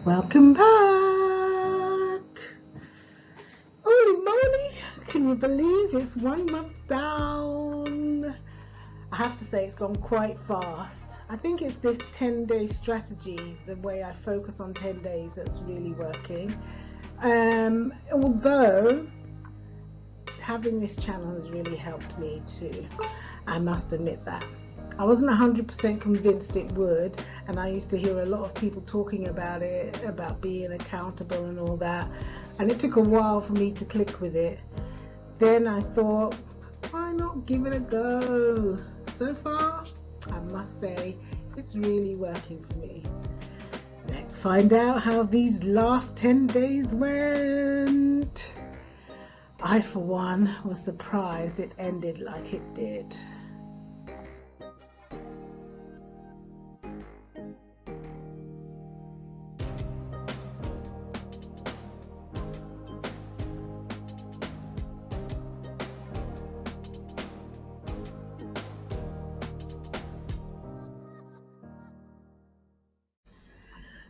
Welcome back. Holy moly, can you believe it's 1 month down? I have to say it's gone quite fast. I think it's this 10-day strategy, the way I focus on 10 days, that's really working. Although having this channel has really helped me too, I must admit that. I wasn't 100% convinced it would, and I used to hear a lot of people talking about it, about being accountable and all that, and it took a while for me to click with it. Then I thought, why not give it a go? So far, I must say, it's really working for me. Let's find out how these last 10 days went. I, for one, was surprised it ended like it did.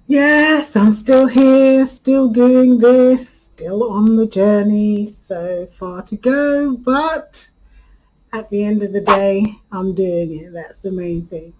Yes, I'm still here, still doing this, still on the journey, so far to go, but at the end of the day, I'm doing it. That's the main thing.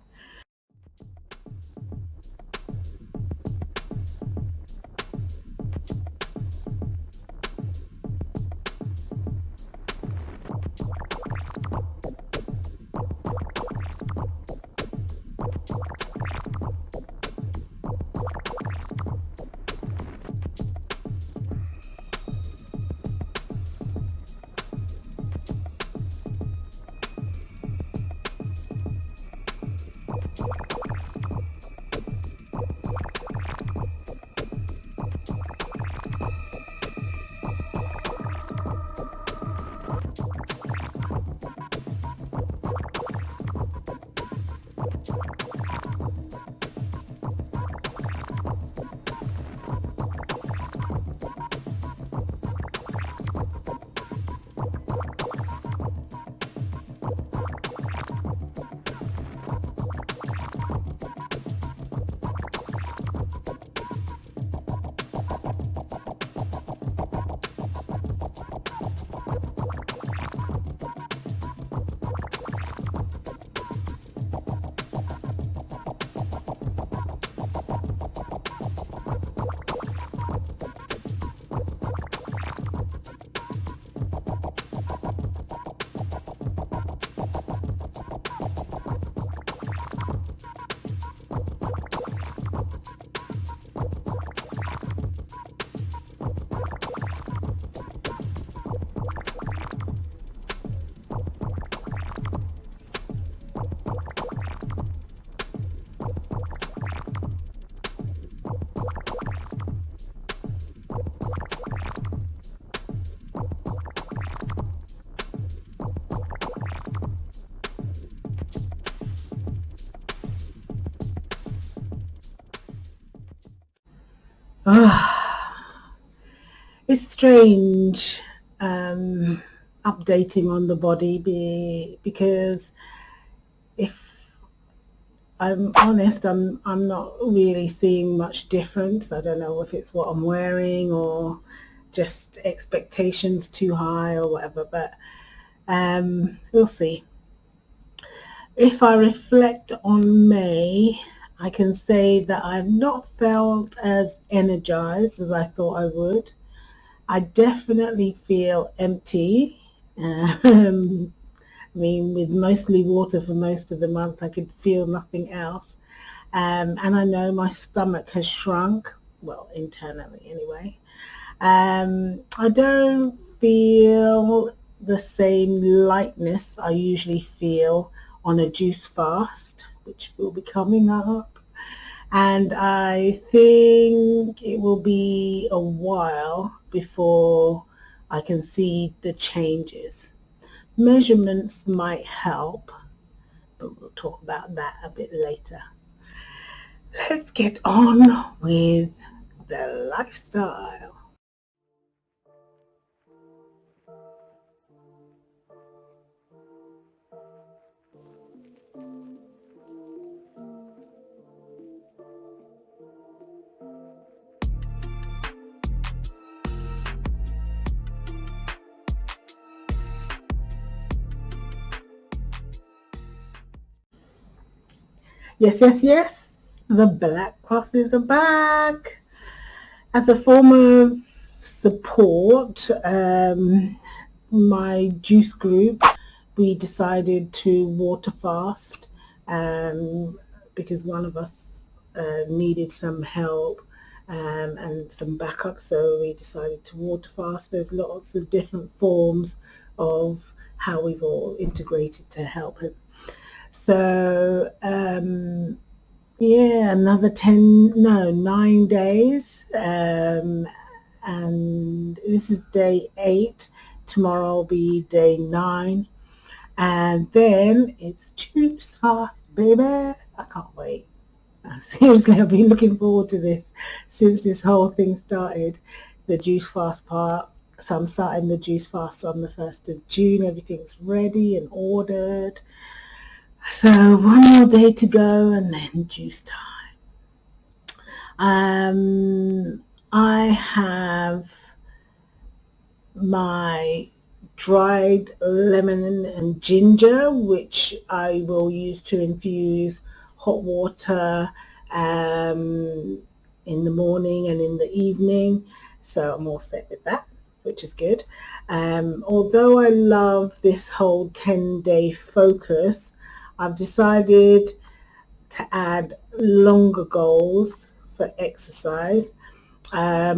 It's strange updating on the body because if I'm honest, I'm not really seeing much difference. I don't know if it's what I'm wearing or just expectations too high or whatever, but we'll see. If I reflect on May, I can say that I've not felt as energized as I thought I would. I definitely feel empty. I mean, with mostly water for most of the month, I could feel nothing else. And I know my stomach has shrunk, well, internally anyway. I don't feel the same lightness I usually feel on a juice fast, which will be coming up. And I think it will be a while before I can see the changes. Measurements might help, but we'll talk about that a bit later. Let's get on with the lifestyle. Yes, yes, yes. The black crosses are back. As a form of support, my juice group, we decided to water fast because one of us needed some help and some backup, so we decided to water fast. There's lots of different forms of how we've all integrated to help him. So yeah, another 9 days. And this is day 8. Tomorrow will be day 9. And then it's juice fast, baby. I can't wait. Seriously, I've been looking forward to this since this whole thing started, the juice fast part. So I'm starting the juice fast on the 1st of June. Everything's ready and ordered. So one more day to go and then juice time. I have my dried lemon and ginger, which I will use to infuse hot water in the morning and in the evening. So I'm all set with that, which is good. Although I love this whole 10-day focus, I've decided to add longer goals for exercise. I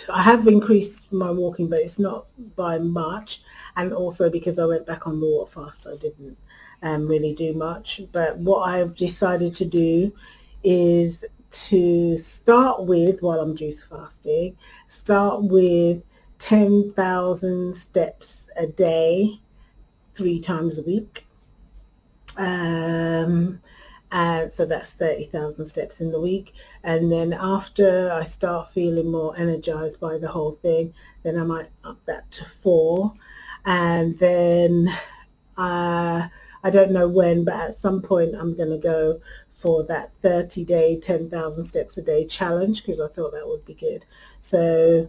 have increased my walking, but it's not by much, and also because I went back on the water fast, I didn't really do much. But what I've decided to do is to start with, while I'm juice fasting, start with 10,000 steps a day, 3 times a week. And so that's 30,000 steps in the week. And then after I start feeling more energized by the whole thing, then I might up that to 4. And then I don't know when, but at some point I'm going to go for that 30-day 10,000 steps a day challenge, because I thought that would be good. So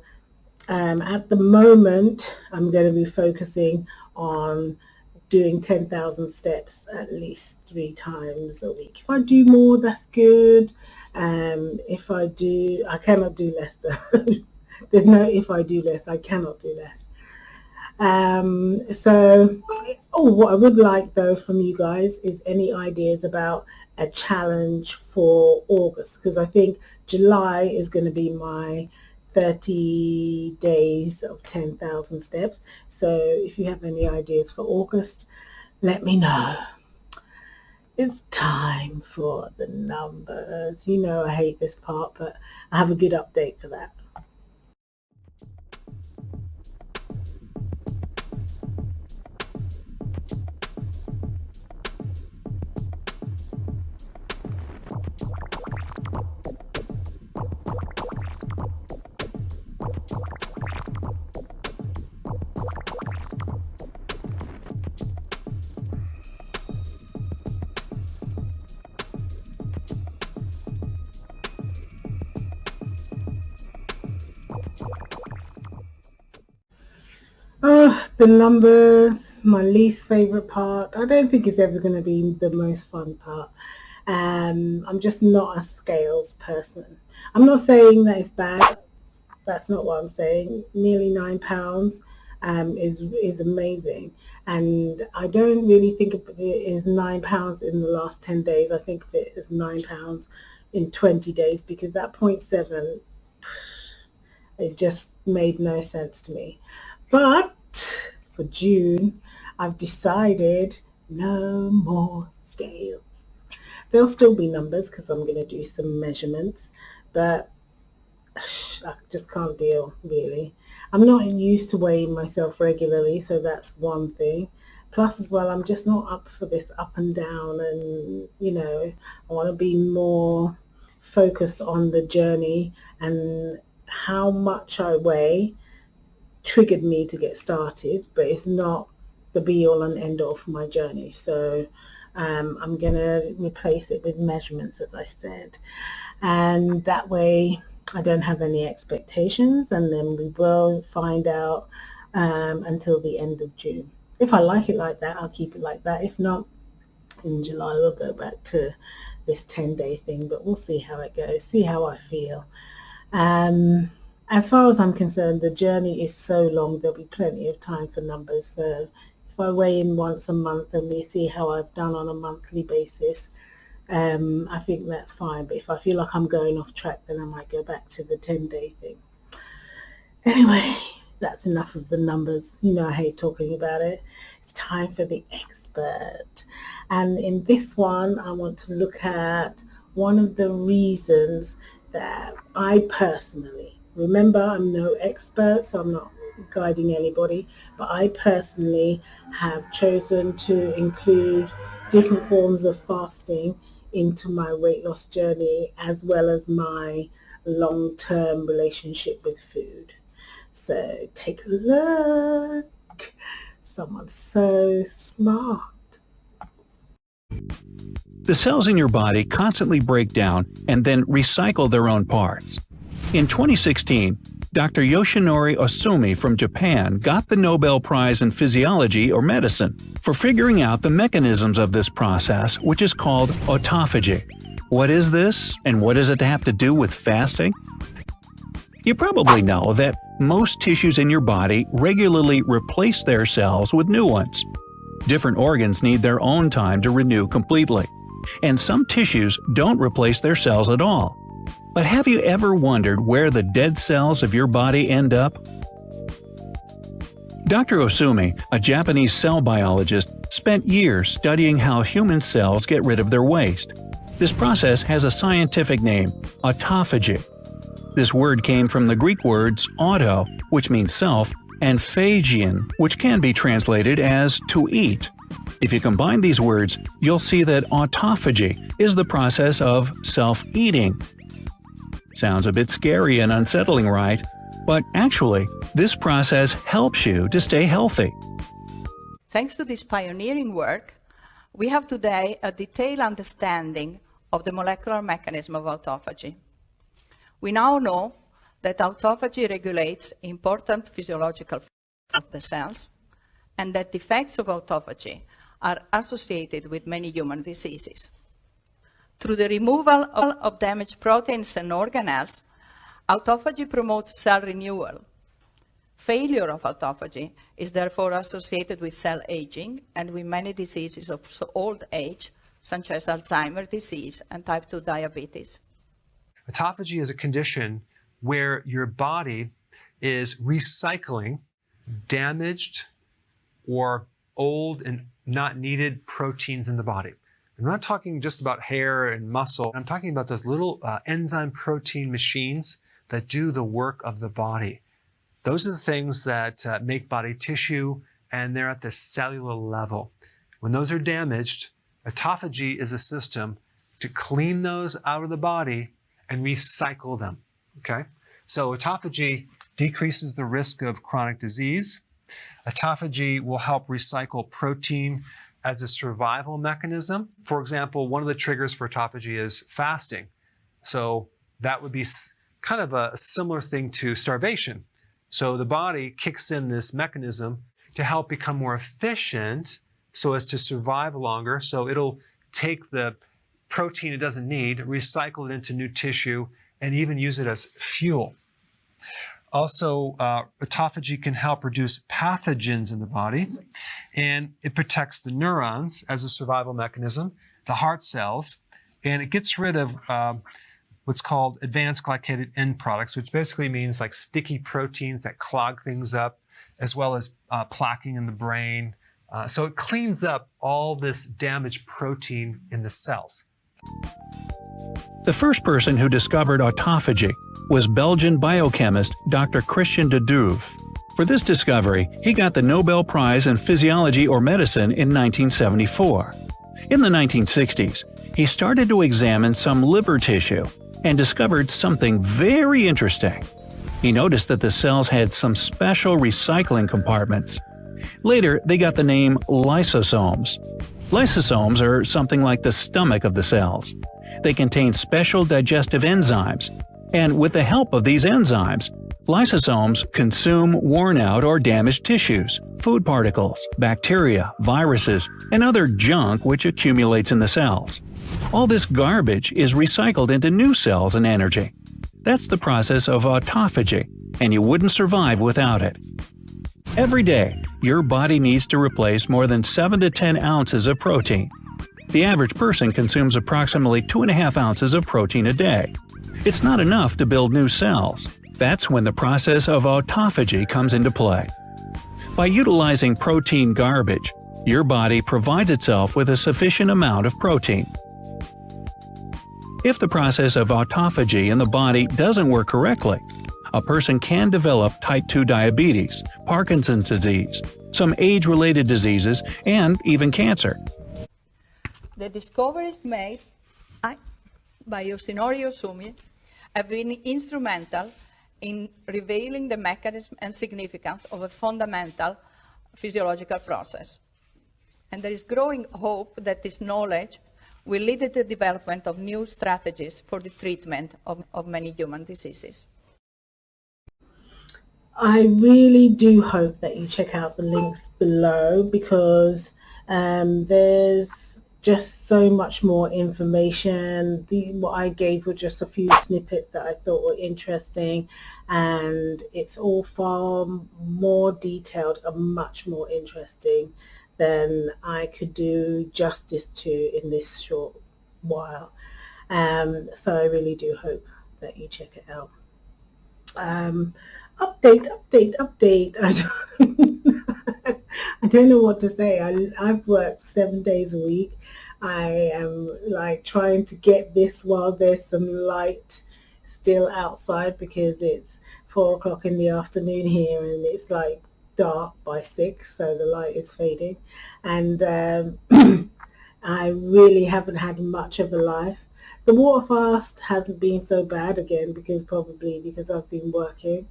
at the moment I'm going to be focusing on doing 10,000 steps at least 3 times a week. If I do more, that's good. If I do, I cannot do less though. There's no if I do less, I cannot do less. What I would like though from you guys is any ideas about a challenge for August, because I think July is going to be my 30 days of 10,000 steps. So if you have any ideas for August, let me know. It's time for the numbers. You know I hate this part, but I have a good update for that. Oh, the numbers, my least favorite part. I don't think it's ever going to be the most fun part. I'm just not a scales person. I'm not saying that it's bad. That's not what I'm saying. Nearly £9 is amazing, and I don't really think of it as £9 in the last 10 days. I think of it as £9 in 20 days, because that 0.7, it just made no sense to me. But for June, I've decided no more scales. There'll still be numbers because I'm going to do some measurements, but I just can't deal, really. I'm not used to weighing myself regularly, so that's one thing. Plus, as well, I'm just not up for this up and down, and, I want to be more focused on the journey, and how much I weigh triggered me to get started, but it's not the be-all and end-all for my journey. So I'm going to replace it with measurements, as I said, and that way I don't have any expectations, and then we will find out until the end of June. If I like it like that, I'll keep it like that. If not, in July we'll go back to this 10-day thing, but we'll see how it goes, see how I feel. As far as I'm concerned, the journey is so long, there'll be plenty of time for numbers. So if I weigh in once a month and we see how I've done on a monthly basis, I think that's fine. But if I feel like I'm going off track, then I might go back to the 10-day thing. Anyway, that's enough of the numbers. You know I hate talking about it. It's time for the expert. And in this one, I want to look at one of the reasons that I personally, remember I'm no expert, so I'm not guiding anybody, but I personally have chosen to include different forms of fasting into my weight loss journey, as well as my long-term relationship with food. So take a look. Someone's so smart. The cells in your body constantly break down and then recycle their own parts. In 2016, Dr. Yoshinori Ohsumi from Japan got the Nobel Prize in Physiology or Medicine for figuring out the mechanisms of this process, which is called autophagy. What is this, and what does it have to do with fasting? You probably know that most tissues in your body regularly replace their cells with new ones. Different organs need their own time to renew completely, and some tissues don't replace their cells at all. But have you ever wondered where the dead cells of your body end up? Dr. Ohsumi, a Japanese cell biologist, spent years studying how human cells get rid of their waste. This process has a scientific name, autophagy. This word came from the Greek words auto, which means self, and phagian, which can be translated as to eat. If you combine these words, you'll see that autophagy is the process of self-eating. Sounds a bit scary and unsettling, right? But actually, this process helps you to stay healthy. Thanks to this pioneering work, we have today a detailed understanding of the molecular mechanism of autophagy. We now know that autophagy regulates important physiological functions of the cells, and that the effects of autophagy are associated with many human diseases. Through the removal of damaged proteins and organelles, autophagy promotes cell renewal. Failure of autophagy is therefore associated with cell aging and with many diseases of old age, such as Alzheimer's disease and type 2 diabetes. Autophagy is a condition where your body is recycling damaged or old and not needed proteins in the body. I'm not talking just about hair and muscle. I'm talking about those little enzyme protein machines that do the work of the body. Those are the things that make body tissue, and they're at the cellular level. When those are damaged, autophagy is a system to clean those out of the body and recycle them. Okay? So autophagy decreases the risk of chronic disease. Autophagy will help recycle protein as a survival mechanism. For example, one of the triggers for autophagy is fasting. So that would be kind of a similar thing to starvation. So the body kicks in this mechanism to help become more efficient so as to survive longer. So it'll take the protein it doesn't need, recycle it into new tissue, and even use it as fuel. Also, autophagy can help reduce pathogens in the body, and it protects the neurons as a survival mechanism, the heart cells, and it gets rid of what's called advanced glycated end products, which basically means like sticky proteins that clog things up, as well as plaquing in the brain. So it cleans up all this damaged protein in the cells. The first person who discovered autophagy was Belgian biochemist Dr. Christian de Duve. For this discovery, he got the Nobel Prize in Physiology or Medicine in 1974. In the 1960s, he started to examine some liver tissue and discovered something very interesting. He noticed that the cells had some special recycling compartments. Later, they got the name lysosomes. Lysosomes are something like the stomach of the cells. They contain special digestive enzymes, and with the help of these enzymes, Lysosomes consume worn-out or damaged tissues, food particles, bacteria, viruses, and other junk which accumulates in the cells. All this garbage is recycled into new cells and energy. That's the process of autophagy, and you wouldn't survive without it. Every day, your body needs to replace more than 7 to 10 ounces of protein. The average person consumes approximately 2.5 ounces of protein a day. It's not enough to build new cells. That's when the process of autophagy comes into play. By utilizing protein garbage, your body provides itself with a sufficient amount of protein. If the process of autophagy in the body doesn't work correctly, a person can develop type 2 diabetes, Parkinson's disease, some age-related diseases, and even cancer. The discoveries made by Yoshinori Ohsumi have been instrumental in revealing the mechanism and significance of a fundamental physiological process. And there is growing hope that this knowledge will lead to the development of new strategies for the treatment of many human diseases. I really do hope that you check out the links below, because there's just so much more information. What I gave were just a few snippets that I thought were interesting, and it's all far more detailed and much more interesting than I could do justice to in this short while. So I really do hope that you check it out. Update. I don't know what to say. I've worked 7 days a week. I am like trying to get this while there's some light still outside, because it's 4 o'clock in the afternoon here and it's like dark by 6, so the light is fading, and I really haven't had much of a life. The water fast hasn't been so bad, again probably because I've been working.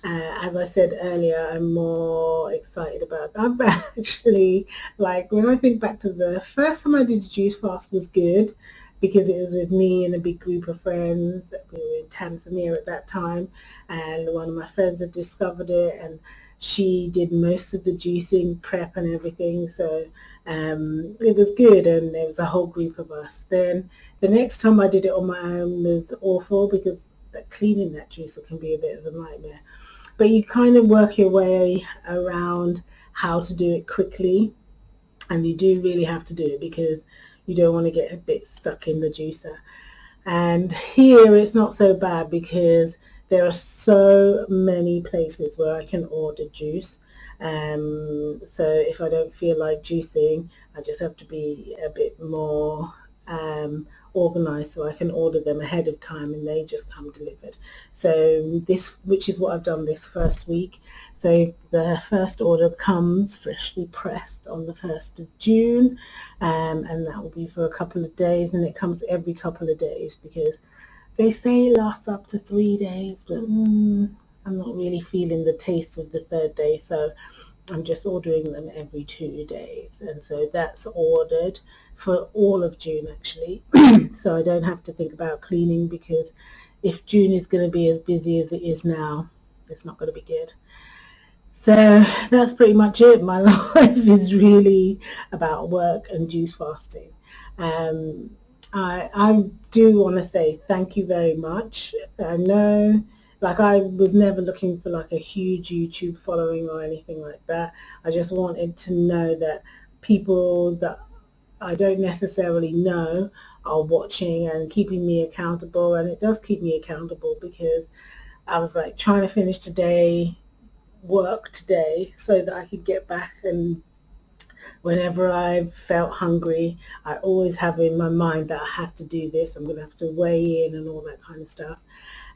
As I said earlier, I'm more excited about that. But actually, like, when I think back to the first time I did a juice fast was good, because it was with me and a big group of friends. We were in Tanzania at that time, and one of my friends had discovered it, and she did most of the juicing prep and everything, so it was good, and there was a whole group of us. Then the next time I did it on my own was awful, because cleaning that juicer can be a bit of a nightmare. But you kind of work your way around how to do it quickly, and you do really have to do it because you don't want to get a bit stuck in the juicer. And here it's not so bad, because there are so many places where I can order juice. So if I don't feel like juicing, I just have to be a bit more organized, so I can order them ahead of time and they just come delivered. So this, which is what I've done this first week. So the first order comes freshly pressed on the 1st of June, and that will be for a couple of days, and it comes every couple of days, because they say it lasts up to 3 days, but I'm not really feeling the taste of the 3rd day, so I'm just ordering them every 2 days. And so that's ordered for all of June, actually. So I don't have to think about cleaning, because if June is going to be as busy as it is now, it's not going to be good. So that's pretty much it. My life is really about work and juice fasting. I do want to say thank you very much. I know, like, I was never looking for like a huge YouTube following or anything like that. I just wanted to know that people that I don't necessarily know are watching and keeping me accountable, and it does keep me accountable, because I was like trying to finish work today, so that I could get back, and whenever I felt hungry, I always have in my mind that I have to do this, I'm going to have to weigh in and all that kind of stuff.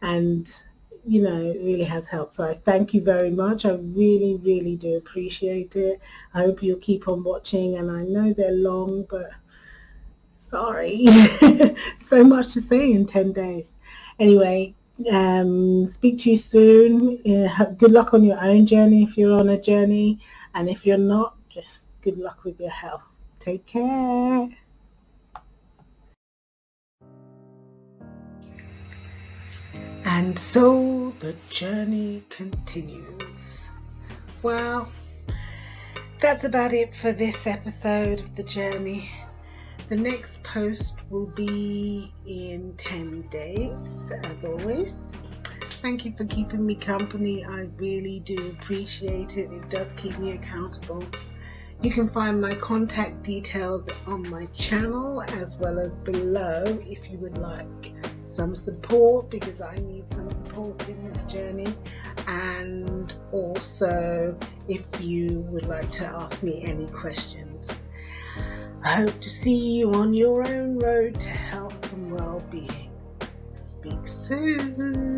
And you know, it really has helped. So I thank you very much. I really, really do appreciate it. I hope you'll keep on watching, and I know they're long, but sorry. So much to say in 10 days. Anyway, speak to you soon. Good luck on your own journey if you're on a journey, and if you're not, just good luck with your health. Take care. And so the journey continues. Well, that's about it for this episode of The Journey. The next post will be in 10 days, as always. Thank you for keeping me company. I really do appreciate it. It does keep me accountable. You can find my contact details on my channel as well as below if you would like some support, because I need some support in this journey. And also if you would like to ask me any questions. I hope to see you on your own road to health and well-being. Speak soon.